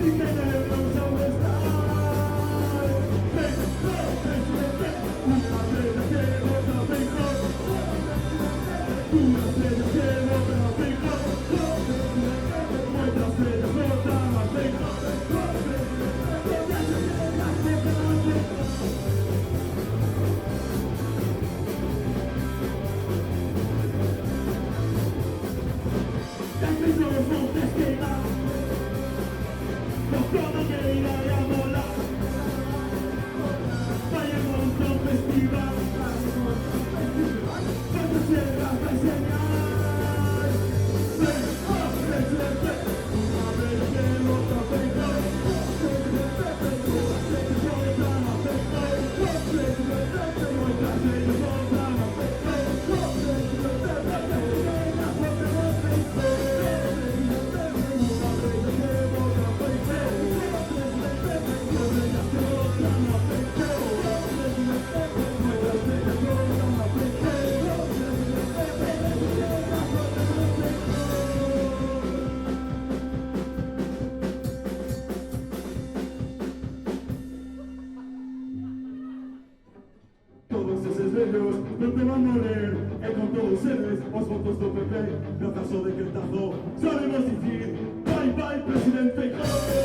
y que debemos aún estar. Una estrella que bota mejor. Una estrella que bota mejor. Otra estrella bota más mejor. Los montes quedan, los tonos que irá a volar. Vaya montón festival, cuántas sierras va a enseñar. Ven, una vez que otra vez todos esos vellos non te van morer. E con todos eles, os votos do PP, no caso de que el tazo, sabemos dicir bye bye, presidente Feijóo.